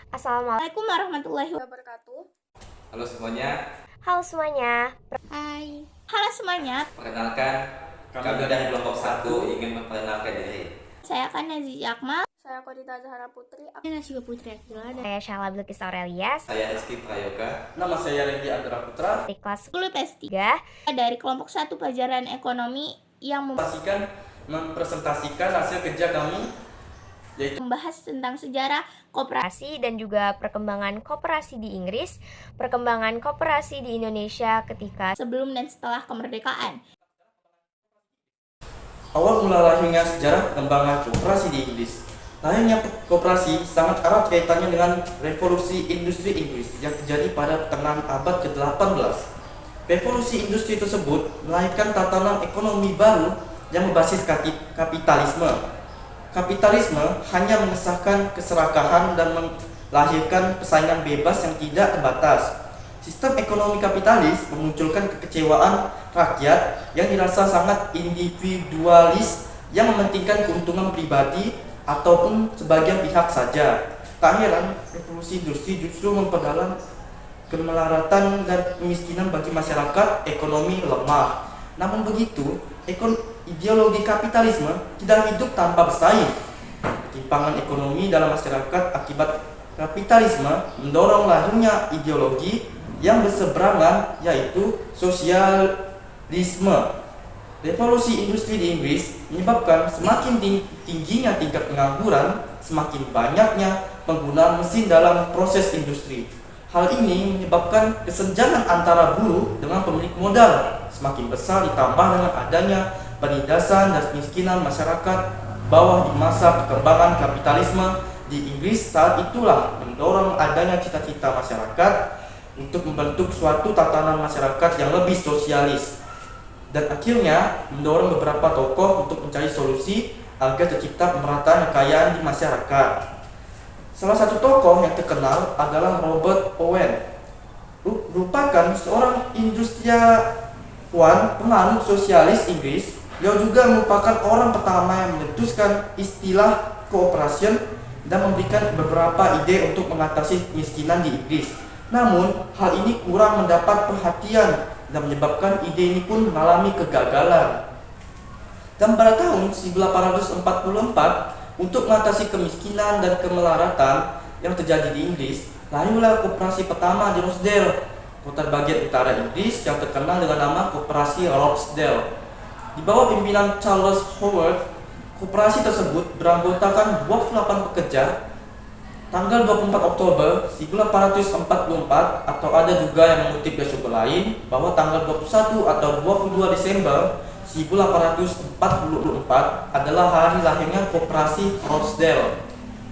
Assalamualaikum warahmatullahi wabarakatuh. Halo semuanya, Halo semuanya, Hai. Halo semuanya, perkenalkan kami dari kelompok 1 ingin memperkenalkan diri. saya akan Nazi Akmal. Saya Kodita Zahra Putri. Nasiba Putri Akila saya Syala Bilqis Aurelia Saya Rizky Prayoga. Nama saya Randy Andra Putra. dari kelas 10 PS3 3 dari kelompok 1 pelajaran ekonomi yang Mempresentasikan hasil kerja kami, yaitu membahas tentang sejarah koperasi koperasi dan juga perkembangan koperasi di Inggris, perkembangan koperasi di Indonesia ketika sebelum dan setelah kemerdekaan. awal mula lahirnya sejarah perkembangan koperasi di Inggris. Lahirnya koperasi sangat erat kaitannya dengan revolusi industri Inggris yang terjadi pada pertengahan abad ke-18. Revolusi industri tersebut melahirkan tatanan ekonomi baru yang berbasis kapitalisme. Kapitalisme hanya mengesahkan keserakahan dan melahirkan persaingan bebas yang tidak terbatas. Sistem ekonomi kapitalis memunculkan kekecewaan rakyat yang dirasa sangat individualis yang mementingkan keuntungan pribadi ataupun sebagian pihak saja. Tak heran, revolusi industri justru memperdalam kemelaratan dan kemiskinan bagi masyarakat ekonomi lemah. Namun begitu, ideologi kapitalisme tidak hidup tanpa bersaing. Ketimpangan ekonomi dalam masyarakat akibat kapitalisme mendorong lahirnya ideologi yang berseberangan, yaitu sosialisme. Revolusi industri di Inggris menyebabkan semakin tingginya tingkat pengangguran, semakin banyaknya penggunaan mesin dalam proses industri. Hal ini menyebabkan kesenjangan antara buruh dengan pemilik modal semakin besar, ditambah dengan adanya penindasan dan kemiskinan masyarakat bawah di masa perkembangan kapitalisme di Inggris. Saat itulah mendorong adanya cita-cita masyarakat untuk membentuk suatu tatanan masyarakat yang lebih sosialis, dan akhirnya mendorong beberapa tokoh untuk mencari solusi agar tercipta pemerataan kekayaan di masyarakat. Salah satu tokoh yang terkenal adalah Robert Owen, merupakan seorang industriawan penganut sosialis Inggris. Dia juga merupakan orang pertama yang mencetuskan istilah cooperation dan memberikan beberapa ide untuk mengatasi kemiskinan di Inggris. Namun, hal ini kurang mendapat perhatian dan menyebabkan ide ini pun mengalami kegagalan. Dan pada tahun 1844, untuk mengatasi kemiskinan dan kemelaratan yang terjadi di Inggris, lahirlah koperasi pertama di Rochdale, kota bagian utara Inggris yang terkenal dengan nama Koperasi Rochdale. Di bawah pimpinan Charles Howard, koperasi tersebut beranggotakan 28 pekerja. Tanggal 24 Oktober 1844, atau ada juga yang mengutip dari sumber lain bahwa tanggal 21 atau 22 Desember 1844 adalah hari lahirnya Koperasi Rochdale,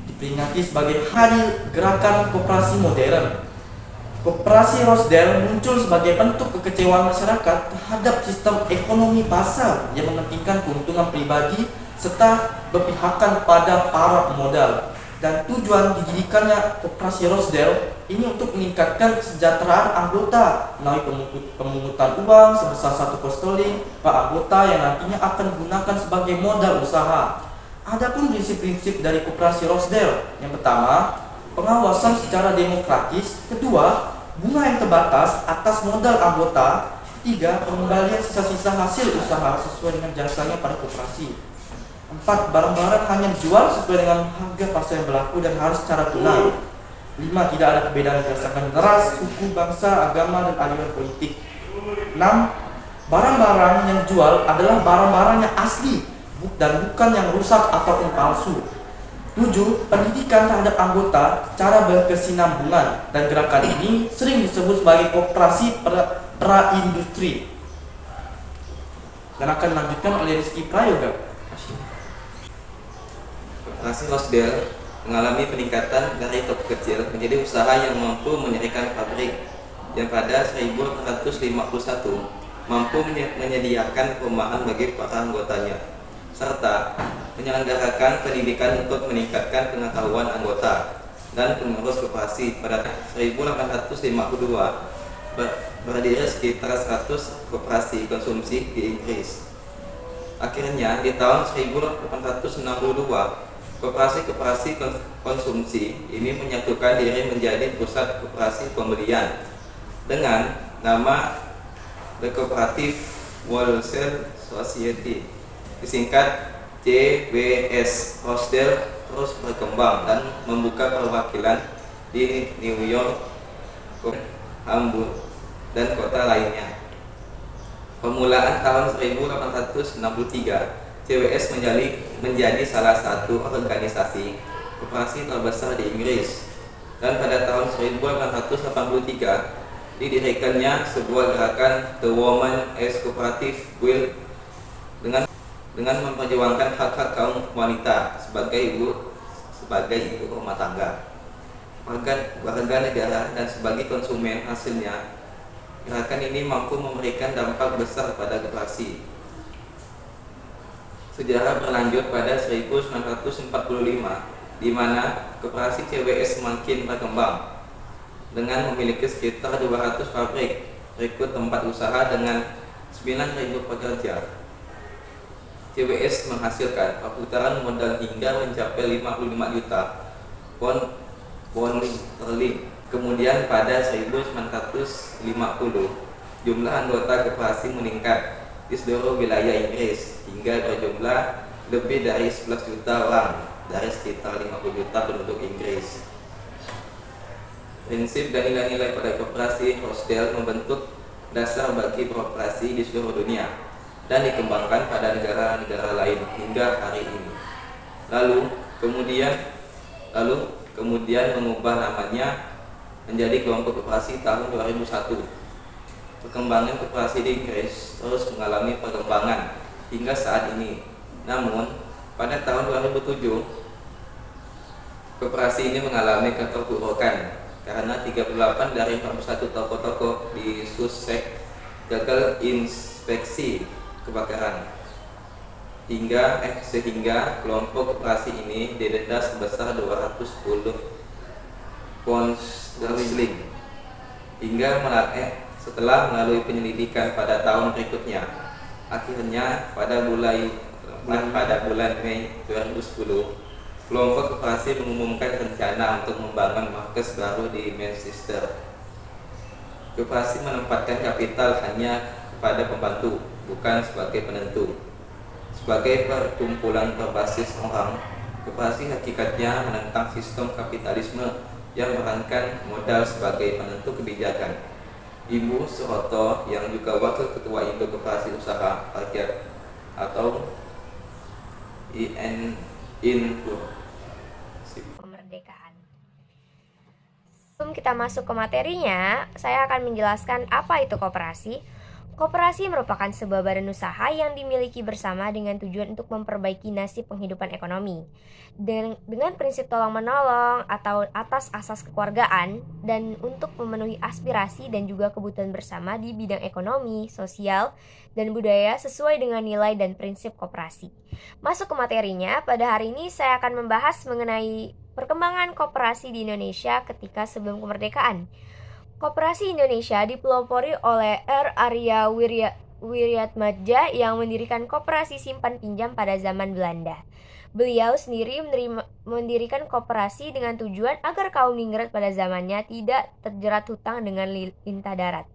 diperingati sebagai Hari Gerakan Koperasi Modern. Koperasi Rochdale muncul sebagai bentuk kekecewaan masyarakat terhadap sistem ekonomi pasar yang mementingkan keuntungan pribadi serta berpihakan pada para pemodal. Dan tujuan didirikannya Koperasi Rochdale ini untuk meningkatkan kesejahteraan anggota melalui pemungutan uang sebesar 1 pound sterling per anggota yang nantinya akan digunakan sebagai modal usaha. Adapun prinsip-prinsip dari Koperasi Rochdale, yang pertama, pengawasan secara demokratis; kedua, bunga yang terbatas atas modal anggota; ketiga, pengembalian sisa-sisa hasil usaha sesuai dengan jasanya pada koperasi; 4. Barang-barang hanya dijual sesuai dengan harga pasar yang berlaku dan harus secara tunai. 5. Tidak ada perbedaan berdasarkan ras, suku, bangsa, agama, dan aliran politik. 6. Barang-barang yang dijual adalah barang-barang yang asli dan bukan yang rusak ataupun palsu. 7. Pendidikan terhadap anggota secara berkesinambungan, dan gerakan ini sering disebut sebagai koperasi pra-industri. Dan akan dilanjutkan oleh Rizky Prayoga. Koperasi Rochdale mengalami peningkatan dari toko kecil menjadi usaha yang mampu mendirikan pabrik, yang pada 1851 mampu menyediakan perumahan bagi para anggotanya, serta menyelenggarakan pendidikan untuk meningkatkan pengetahuan anggota dan pengurus koperasi. Pada 1852 berdiri sekitar 100 koperasi konsumsi di Inggris. Akhirnya di tahun 1862 Koperasi konsumsi ini menyatukan diri menjadi pusat koperasi pembelian dengan nama The Cooperative Wholesale Society, disingkat CWS. Rochdale terus berkembang dan membuka perwakilan di New York, Hamburg, dan kota lainnya. Permulaan tahun 1863, CWS menjadi salah satu organisasi koperasi terbesar di Inggris, dan pada tahun 1883 didirikannya sebuah gerakan The Women as Cooperative Guild dengan memperjuangkan hak-hak kaum wanita sebagai ibu rumah tangga, warga negara, dan sebagai konsumen. Hasilnya, gerakan ini mampu memberikan dampak besar pada koperasi. Sejarah berlanjut pada 1945, di mana koperasi CWS semakin berkembang dengan memiliki sekitar 200 pabrik, rekrut tempat usaha dengan 9.000 pekerja. CWS menghasilkan perputaran modal hingga mencapai 55 juta pound sterling. Kemudian pada 1950, jumlah anggota koperasi meningkat di seluruh wilayah Inggris hingga berjumlah lebih dari 11 juta orang dari sekitar 50 juta penduduk Inggris. Prinsip dan nilai-nilai pada koperasi Rochdale membentuk dasar bagi koperasi di seluruh dunia dan dikembangkan pada negara-negara lain hingga hari ini. Lalu kemudian mengubah namanya menjadi kelompok koperasi tahun 2001. Perkembangan koperasi di Inggris terus mengalami perkembangan hingga saat ini. Namun, pada tahun 2007, koperasi ini mengalami keterpurukan karena 38 dari 41 toko-toko di Sussex gagal inspeksi kebakaran. Sehingga kelompok koperasi ini didenda sebesar 210 pound sterling setelah melalui penyelidikan pada tahun berikutnya. Akhirnya pada bulan Mei 2010, kelompok koperasi mengumumkan rencana untuk membangun markas baru di Manchester. Koperasi menempatkan kapital hanya kepada pembantu, bukan sebagai penentu. Sebagai perkumpulan berbasis orang, koperasi hakikatnya menentang sistem kapitalisme yang memerankan modal sebagai penentu kebijakan. Ibu Suroto yang juga Wakil Ketua Indo Koperasi Usaha Rakyat atau INPU. Kemerdekaan. Sebelum kita masuk ke materinya, saya akan menjelaskan apa itu koperasi. Koperasi merupakan sebuah badan usaha yang dimiliki bersama dengan tujuan untuk memperbaiki nasib penghidupan ekonomi. Dengan prinsip tolong-menolong atau atas asas kekeluargaan dan untuk memenuhi aspirasi dan juga kebutuhan bersama di bidang ekonomi, sosial, dan budaya sesuai dengan nilai dan prinsip koperasi. Masuk ke materinya, pada hari ini saya akan membahas mengenai perkembangan koperasi di Indonesia ketika sebelum kemerdekaan. Koperasi Indonesia dipelopori oleh R. Arya Wiryatmadja yang mendirikan koperasi simpan pinjam pada zaman Belanda. Beliau sendiri mendirikan koperasi dengan tujuan agar kaum ningrat pada zamannya tidak terjerat hutang dengan lintah darat.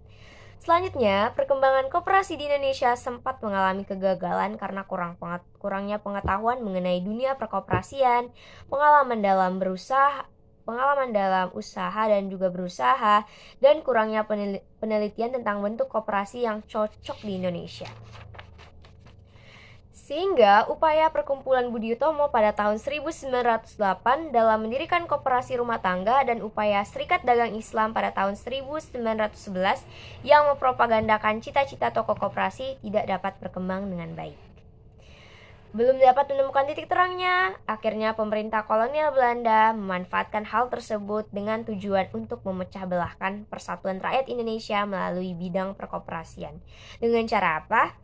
Selanjutnya, perkembangan koperasi di Indonesia sempat mengalami kegagalan karena kurangnya pengetahuan mengenai dunia perkoperasian, pengalaman dalam usaha dan juga berusaha, dan kurangnya penelitian tentang bentuk koperasi yang cocok di Indonesia. Sehingga upaya perkumpulan Budi Utomo pada tahun 1908 dalam mendirikan koperasi rumah tangga dan upaya Serikat Dagang Islam pada tahun 1911 yang mempropagandakan cita-cita tokoh koperasi tidak dapat berkembang dengan baik. Belum dapat menemukan titik terangnya, akhirnya pemerintah kolonial Belanda memanfaatkan hal tersebut dengan tujuan untuk memecah belahkan persatuan rakyat Indonesia melalui bidang perkoperasian. Dengan cara apa?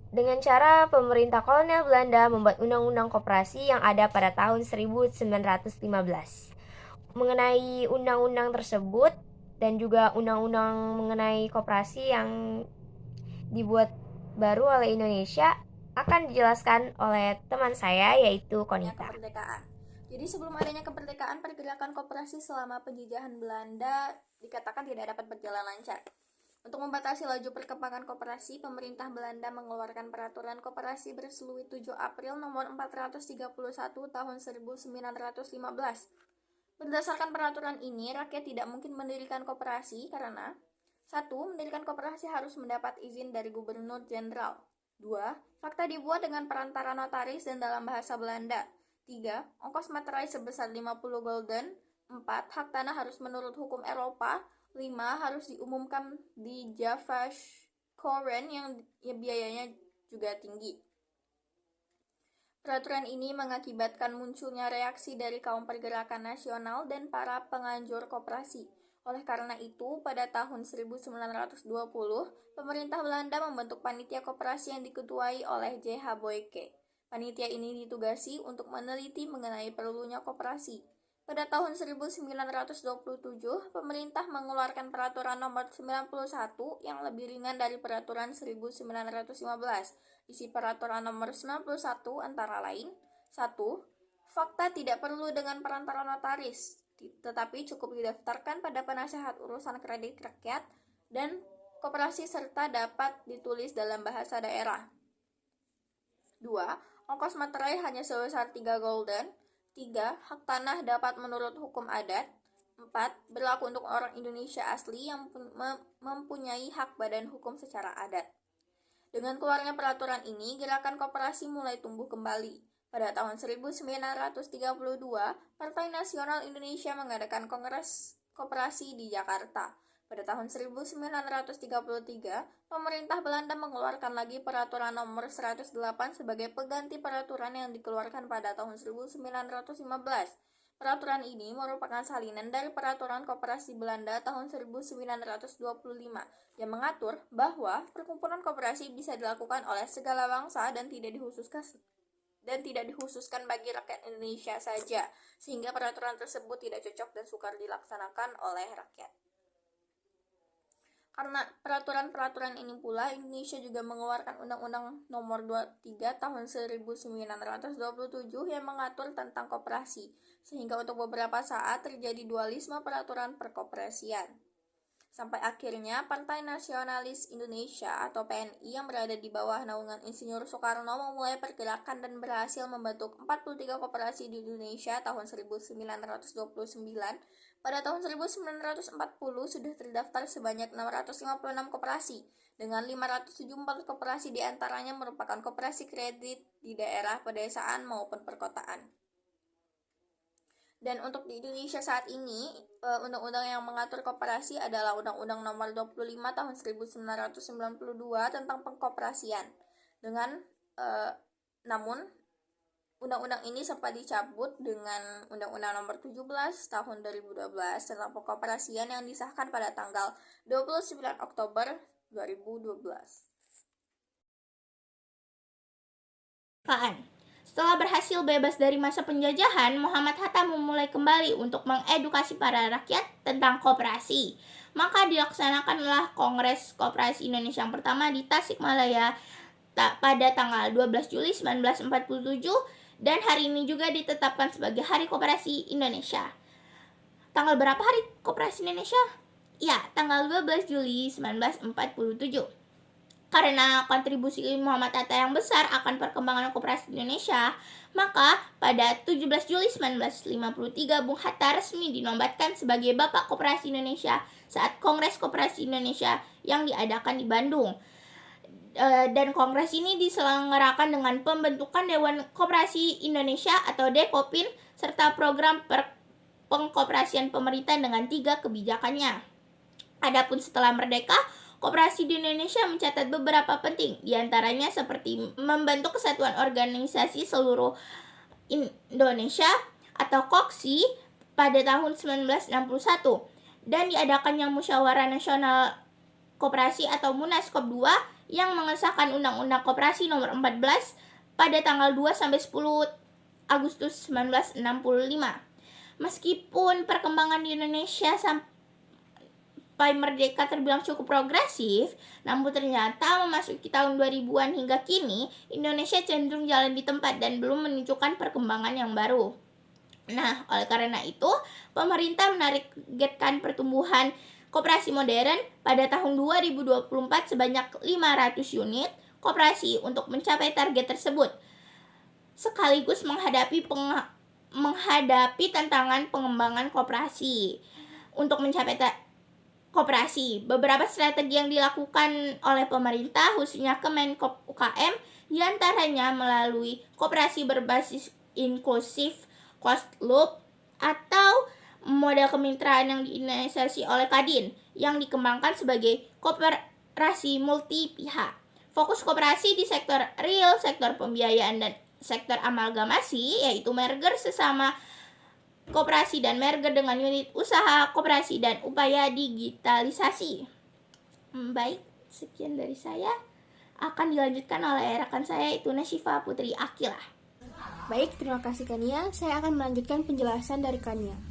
Dengan cara pemerintah kolonial Belanda membuat undang-undang koperasi yang ada pada tahun 1915. Mengenai undang-undang tersebut dan juga undang-undang mengenai koperasi yang dibuat baru oleh Indonesia, akan dijelaskan oleh teman saya yaitu Konita. Kemerdekaan. Jadi sebelum adanya kemerdekaan, pergerakan koperasi selama penjajahan Belanda dikatakan tidak dapat berjalan lancar. Untuk membatasi laju perkembangan koperasi, pemerintah Belanda mengeluarkan peraturan koperasi berseluit 7 April nomor 431 tahun 1915. Berdasarkan peraturan ini, rakyat tidak mungkin mendirikan koperasi karena 1. Mendirikan koperasi harus mendapat izin dari Gubernur Jenderal. 2. Fakta dibuat dengan perantara notaris dan dalam bahasa Belanda. 3. Ongkos materai sebesar 50 gulden. 4. Hak tanah harus menurut hukum Eropa. 5. Harus diumumkan di Javaskoren yang biayanya juga tinggi. Peraturan ini mengakibatkan munculnya reaksi dari kaum pergerakan nasional dan para penganjur koperasi. Oleh karena itu, pada tahun 1920, pemerintah Belanda membentuk panitia koperasi yang diketuai oleh J.H. Boyke. Panitia ini ditugasi untuk meneliti mengenai perlunya koperasi. Pada tahun 1927, pemerintah mengeluarkan peraturan nomor 91 yang lebih ringan dari peraturan 1915. Isi peraturan nomor 91 antara lain: 1. Fakta tidak perlu dengan perantara notaris, tetapi cukup didaftarkan pada penasehat urusan kredit rakyat dan koperasi serta dapat ditulis dalam bahasa daerah. 2. Ongkos materai hanya sebesar 3 gulden. 3. Hak tanah dapat menurut hukum adat. 4. Berlaku untuk orang Indonesia asli yang mempunyai hak badan hukum secara adat. Dengan keluarnya peraturan ini, gerakan koperasi mulai tumbuh kembali. Pada tahun 1932, Partai Nasional Indonesia mengadakan Kongres Koperasi di Jakarta. Pada tahun 1933, pemerintah Belanda mengeluarkan lagi peraturan nomor 108 sebagai pengganti peraturan yang dikeluarkan pada tahun 1915. Peraturan ini merupakan salinan dari peraturan koperasi Belanda tahun 1925 yang mengatur bahwa perkumpulan koperasi bisa dilakukan oleh segala bangsa dan tidak dikhususkan bagi rakyat Indonesia saja, sehingga peraturan tersebut tidak cocok dan sukar dilaksanakan oleh rakyat. Karena peraturan-peraturan ini pula, Indonesia juga mengeluarkan Undang-Undang Nomor 23 Tahun 1927 yang mengatur tentang koperasi, sehingga untuk beberapa saat terjadi dualisme peraturan perkoperasian. Sampai akhirnya Partai Nasionalis Indonesia atau PNI yang berada di bawah naungan Insinyur Soekarno memulai pergerakan dan berhasil membentuk 43 koperasi di Indonesia tahun 1929. Pada tahun 1940 sudah terdaftar sebanyak 656 koperasi, dengan 574 koperasi diantaranya merupakan koperasi kredit di daerah pedesaan maupun perkotaan. Dan untuk di Indonesia saat ini, undang-undang yang mengatur koperasi adalah Undang-Undang Nomor 25 Tahun 1992 tentang pengkoperasian. Namun undang-undang ini sempat dicabut dengan Undang-Undang Nomor 17 Tahun 2012 tentang pengkoperasian yang disahkan pada tanggal 29 Oktober 2012. Setelah berhasil bebas dari masa penjajahan, Muhammad Hatta memulai kembali untuk mengedukasi para rakyat tentang koperasi. Maka dilaksanakanlah Kongres Koperasi Indonesia yang pertama di Tasikmalaya pada tanggal 12 Juli 1947 dan hari ini juga ditetapkan sebagai Hari Koperasi Indonesia. Tanggal berapa Hari Koperasi Indonesia? Ya, tanggal 12 Juli 1947. Karena kontribusi Muhammad Hatta yang besar akan perkembangan koperasi Indonesia, maka pada 17 Juli 1953 Bung Hatta resmi dinobatkan sebagai Bapak Koperasi Indonesia saat Kongres Koperasi Indonesia yang diadakan di Bandung. Dan kongres ini diselenggarakan dengan pembentukan Dewan Koperasi Indonesia atau Dekopin serta program pengkoperasian pemerintah dengan 3 kebijakannya. Adapun setelah merdeka, koperasi di Indonesia mencatat beberapa penting, diantaranya seperti membentuk Kesatuan Organisasi Seluruh Indonesia atau KOKSI pada tahun 1961 dan diadakannya Musyawarah Nasional Koperasi atau Munaskop 2 yang mengesahkan Undang-Undang Koperasi Nomor 14 pada tanggal 2-10 Agustus 1965. Meskipun perkembangan di Indonesia sampai merdeka terbilang cukup progresif, namun ternyata memasuki tahun 2000-an hingga kini, Indonesia cenderung jalan di tempat dan belum menunjukkan perkembangan yang baru. Nah, oleh karena itu, pemerintah menargetkan pertumbuhan koperasi modern pada tahun 2024 sebanyak 500 unit koperasi untuk mencapai target tersebut, sekaligus menghadapi tantangan pengembangan koperasi. Untuk mencapai koperasi, beberapa strategi yang dilakukan oleh pemerintah, khususnya Kemenkop UKM, diantaranya melalui koperasi berbasis inklusif closed loop atau model kemitraan yang diinisiasi oleh Kadin yang dikembangkan sebagai koperasi multi pihak. Fokus koperasi di sektor real, sektor pembiayaan, dan sektor amalgamasi, yaitu merger sesama koperasi dan merger dengan unit usaha koperasi dan upaya digitalisasi. Baik, sekian dari saya. Akan dilanjutkan oleh rekan saya, yaitu Nasyifa Putri Akilah. Baik, terima kasih Kania. Saya akan melanjutkan penjelasan dari Kania.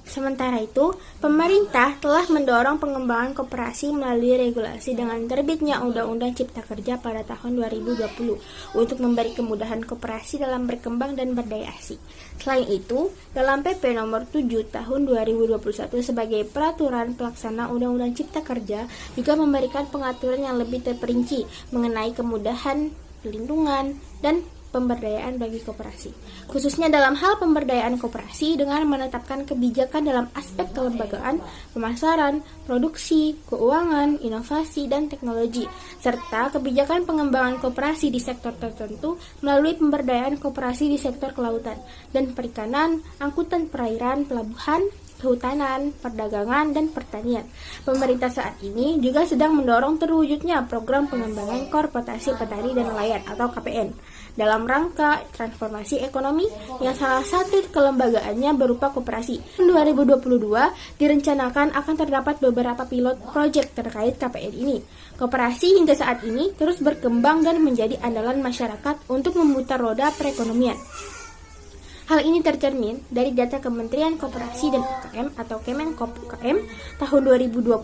Sementara itu, pemerintah telah mendorong pengembangan koperasi melalui regulasi dengan terbitnya Undang-Undang Cipta Kerja pada tahun 2020 untuk memberi kemudahan koperasi dalam berkembang dan berdaya asih. Selain itu, dalam PP nomor 7 tahun 2021 sebagai peraturan pelaksana Undang-Undang Cipta Kerja juga memberikan pengaturan yang lebih terperinci mengenai kemudahan, pelindungan, dan pemberdayaan bagi koperasi, khususnya dalam hal pemberdayaan koperasi dengan menetapkan kebijakan dalam aspek kelembagaan, pemasaran, produksi, keuangan, inovasi, dan teknologi, serta kebijakan pengembangan koperasi di sektor tertentu melalui pemberdayaan koperasi di sektor kelautan dan perikanan, angkutan perairan, pelabuhan, kehutanan, perdagangan, dan pertanian. Pemerintah saat ini juga sedang mendorong terwujudnya program pengembangan korporasi petani dan nelayan atau KPN dalam rangka transformasi ekonomi yang salah satu kelembagaannya berupa koperasi. 2022 direncanakan akan terdapat beberapa pilot project terkait KPN ini. Koperasi hingga saat ini terus berkembang dan menjadi andalan masyarakat untuk memutar roda perekonomian. Hal ini tercermin dari data Kementerian Koperasi dan UKM atau Kemenkop UKM tahun 2020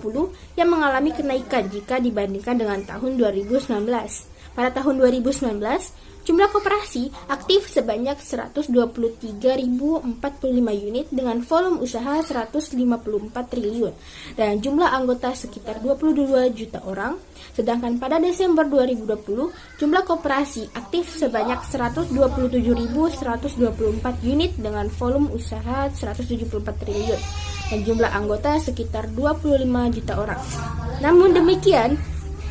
yang mengalami kenaikan jika dibandingkan dengan tahun 2019. Pada tahun 2019, jumlah koperasi aktif sebanyak 123.045 unit dengan volume usaha 154 triliun dan jumlah anggota sekitar 22 juta orang. Sedangkan pada Desember 2020, jumlah koperasi aktif sebanyak 127.124 unit dengan volume usaha 174 triliun dan jumlah anggota sekitar 25 juta orang. Namun demikian,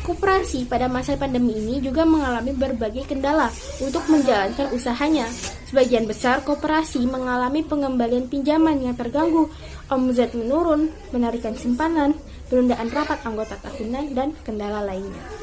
koperasi pada masa pandemi ini juga mengalami berbagai kendala untuk menjalankan usahanya. Sebagian besar koperasi mengalami pengembalian pinjaman yang terganggu, omzet menurun, penarikan simpanan, penundaan rapat anggota tahunan, dan kendala lainnya.